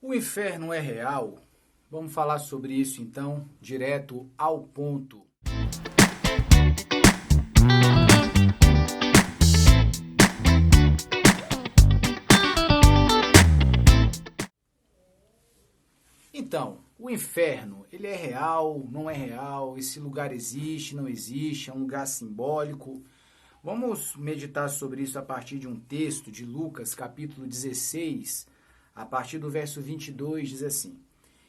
O inferno é real? Vamos falar sobre isso então, direto ao ponto. Então, o inferno, ele é real, não é real? Esse lugar existe, não existe? É um lugar simbólico? Vamos meditar sobre isso a partir de um texto de Lucas, capítulo 16, a partir do verso 22, diz assim: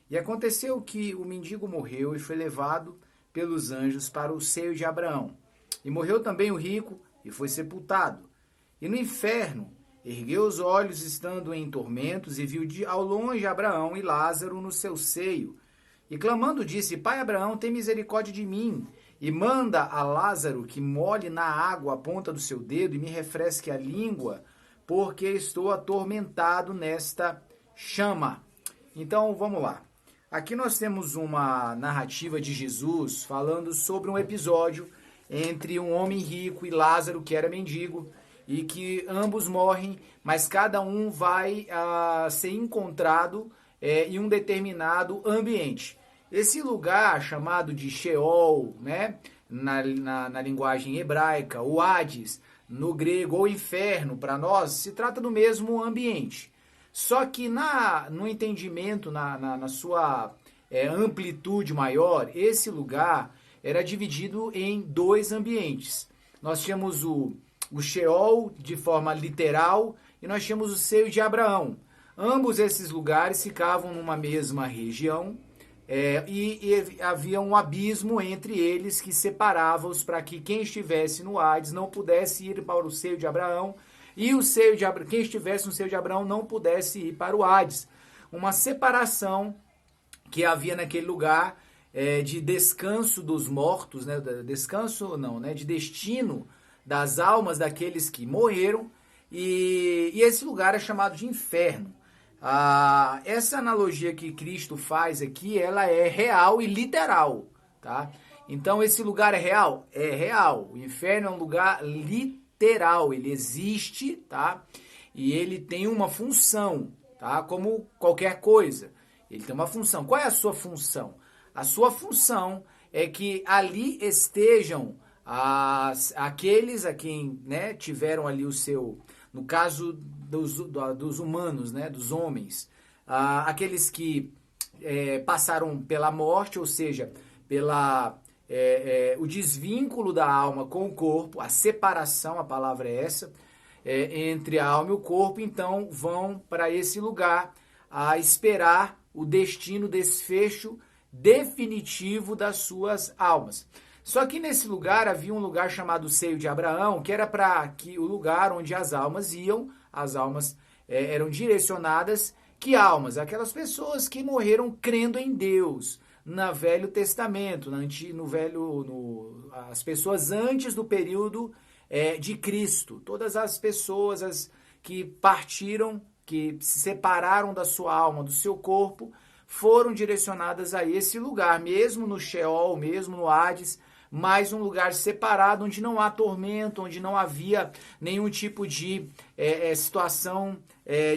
E aconteceu que o mendigo morreu e foi levado pelos anjos para o seio de Abraão. E morreu também o rico e foi sepultado. E no inferno ergueu os olhos, estando em tormentos, e viu ao longe Abraão e Lázaro no seu seio. E clamando disse: Pai Abraão, tem misericórdia de mim, e manda a Lázaro que molhe na água a ponta do seu dedo e me refresque a língua, porque estou atormentado nesta chama. Então, vamos lá. Aqui nós temos uma narrativa de Jesus falando sobre um episódio entre um homem rico e Lázaro, que era mendigo, e que ambos morrem, mas cada um vai ser encontrado em um determinado ambiente. Esse lugar chamado de Sheol, né, na linguagem hebraica, o Hades, no grego, ou inferno, para nós, se trata do mesmo ambiente. Só que no entendimento, na sua amplitude maior, esse lugar era dividido em dois ambientes. Nós tínhamos o Sheol de forma literal e nós tínhamos o seio de Abraão. Ambos esses lugares ficavam numa mesma região e havia um abismo entre eles que separava-os para que quem estivesse no Hades não pudesse ir para o seio de Abraão e quem estivesse no seio de Abraão não pudesse ir para o Hades. Uma separação que havia naquele lugar de descanso dos mortos, né? Descanso não, né? De destino das almas daqueles que morreram, e esse lugar é chamado de inferno. Essa analogia que Cristo faz aqui, ela é real e literal, tá? Então esse lugar é real? É real. O inferno é um lugar literal, ele existe, tá? E ele tem uma função, tá? Como qualquer coisa. Ele tem uma função. Qual é a sua função? A sua função é que ali estejam aqueles a quem, né, tiveram ali o seu, no caso dos humanos, né, dos homens, aqueles que passaram pela morte, ou seja, o desvínculo da alma com o corpo, a separação, a palavra é essa, entre a alma e o corpo, então vão para esse lugar a esperar o destino, desfecho definitivo das suas almas. Só que nesse lugar havia um lugar chamado Seio de Abraão, que era o lugar onde as almas iam, as almas eram direcionadas. Que almas? Aquelas pessoas que morreram crendo em Deus, no Velho Testamento, as pessoas antes do período de Cristo. Todas as pessoas que partiram, que se separaram da sua alma, do seu corpo, foram direcionadas a esse lugar, mesmo no Sheol, mesmo no Hades, mas um lugar separado, onde não há tormento, onde não havia nenhum tipo de situação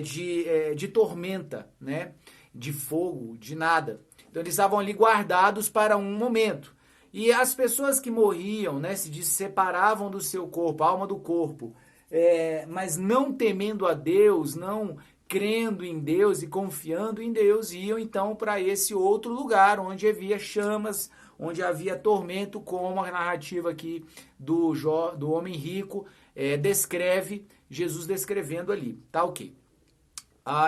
de tormenta, né? De fogo, de nada. Então eles estavam ali guardados para um momento. E as pessoas que morriam, né, se separavam do seu corpo, a alma do corpo, mas não temendo a Deus, não crendo em Deus e confiando em Deus, iam então para esse outro lugar onde havia chamas, onde havia tormento, como a narrativa aqui do homem rico descreve, Jesus descrevendo ali, tá ok?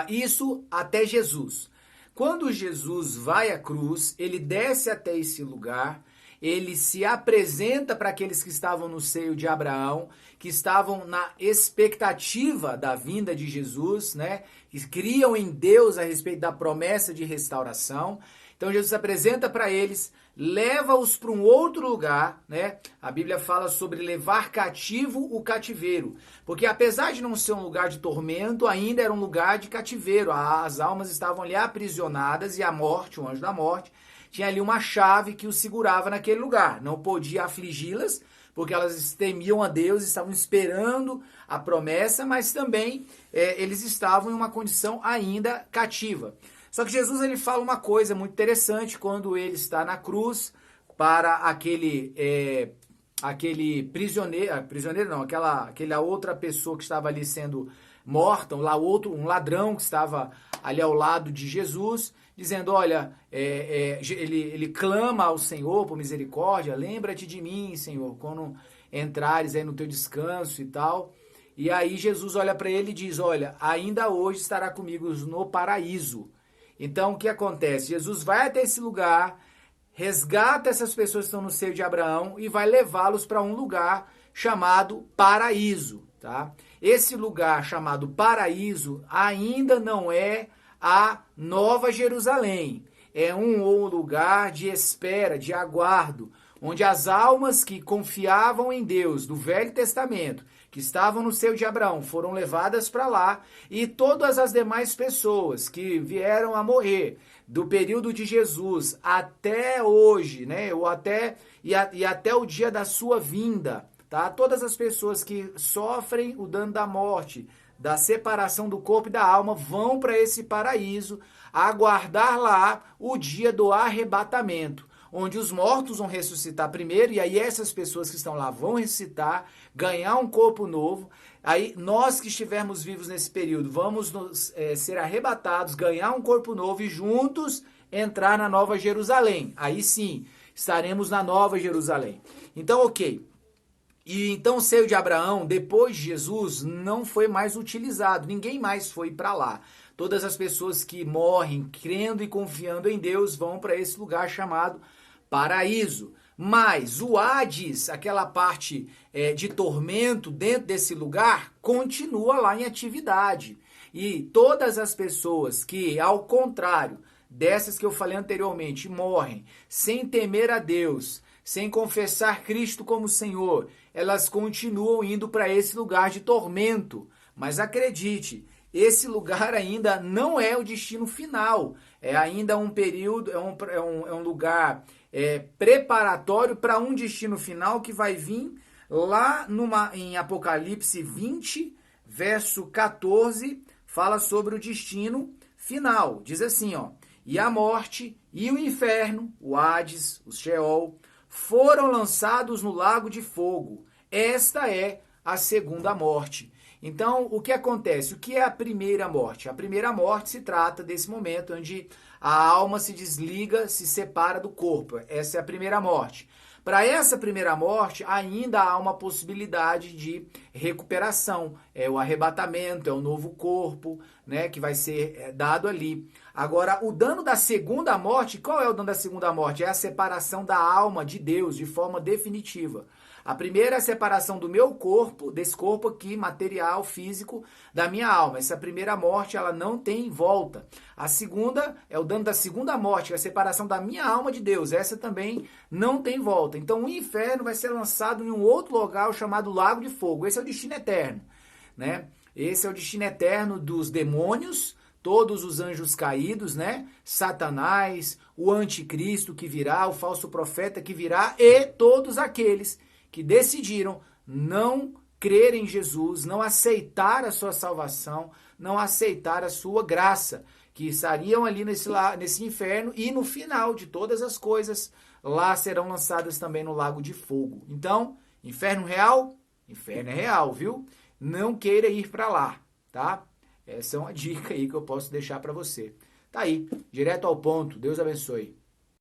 Isso até Jesus. Quando Jesus vai à cruz, ele desce até esse lugar, ele se apresenta para aqueles que estavam no seio de Abraão, que estavam na expectativa da vinda de Jesus, né? Que criam em Deus a respeito da promessa de restauração. Então Jesus se apresenta para eles, leva-os para um outro lugar, né? A Bíblia fala sobre levar cativo o cativeiro, porque apesar de não ser um lugar de tormento, ainda era um lugar de cativeiro. As almas estavam ali aprisionadas e a morte, o anjo da morte, tinha ali uma chave que os segurava naquele lugar. Não podia afligi-las, porque elas temiam a Deus, estavam esperando a promessa, mas também eles estavam em uma condição ainda cativa. Só que Jesus ele fala uma coisa muito interessante quando ele está na cruz para aquele prisioneiro não, aquela outra pessoa que estava ali sendo morta, um ladrão que estava ali ao lado de Jesus, dizendo, olha, ele clama ao Senhor por misericórdia, lembra-te de mim, Senhor, quando entrares aí no teu descanso e tal. E aí Jesus olha para ele e diz, olha, ainda hoje estará comigo no paraíso. Então o que acontece? Jesus vai até esse lugar, resgata essas pessoas que estão no seio de Abraão e vai levá-los para um lugar chamado paraíso, tá? Esse lugar chamado paraíso ainda não é a Nova Jerusalém. É um lugar de espera, de aguardo, onde as almas que confiavam em Deus do Velho Testamento, que estavam no seio de Abraão, foram levadas para lá, e todas as demais pessoas que vieram a morrer do período de Jesus até hoje, né, e até o dia da sua vinda, tá? Todas as pessoas que sofrem o dano da morte, da separação do corpo e da alma, vão para esse paraíso, aguardar lá o dia do arrebatamento, onde os mortos vão ressuscitar primeiro, e aí essas pessoas que estão lá vão ressuscitar, ganhar um corpo novo. Aí nós que estivermos vivos nesse período vamos ser arrebatados, ganhar um corpo novo e juntos entrar na Nova Jerusalém. Aí sim, estaremos na Nova Jerusalém. Então, ok. E então o seio de Abraão, depois de Jesus, não foi mais utilizado. Ninguém mais foi para lá. Todas as pessoas que morrem crendo e confiando em Deus vão para esse lugar chamado paraíso. Mas o Hades, aquela parte de tormento dentro desse lugar, continua lá em atividade. E todas as pessoas que, ao contrário dessas que eu falei anteriormente, morrem sem temer a Deus, sem confessar Cristo como Senhor, elas continuam indo para esse lugar de tormento. Mas acredite, esse lugar ainda não é o destino final. É ainda um período, é um lugar preparatório para um destino final que vai vir lá em Apocalipse 20, verso 14, fala sobre o destino final. Diz assim, ó: e a morte e o inferno, o Hades, o Sheol, foram lançados no lago de fogo. Esta é a segunda morte. Então, o que acontece? O que é a primeira morte? A primeira morte se trata desse momento onde a alma se desliga, se separa do corpo. Essa é a primeira morte. Para essa primeira morte, ainda há uma possibilidade de recuperação. É o arrebatamento, é o novo corpo, né, que vai ser dado ali. Agora, o dano da segunda morte, qual é o dano da segunda morte? É a separação da alma de Deus de forma definitiva. A primeira é a separação do meu corpo, desse corpo aqui, material, físico, da minha alma. Essa primeira morte, ela não tem volta. A segunda é o dano da segunda morte, que é a separação da minha alma de Deus. Essa também não tem volta. Então, o inferno vai ser lançado em um outro lugar chamado Lago de Fogo. Esse é o destino eterno, né? Esse é o destino eterno dos demônios, todos os anjos caídos, né? Satanás, o anticristo que virá, o falso profeta que virá, e todos aqueles que decidiram não crer em Jesus, não aceitar a sua salvação, não aceitar a sua graça, que estariam ali nesse inferno, e no final de todas as coisas, lá serão lançadas também no lago de fogo. Então, inferno real? Inferno é real, viu? Não queira ir para lá, tá? Essa é uma dica aí que eu posso deixar para você. Tá aí, direto ao ponto. Deus abençoe.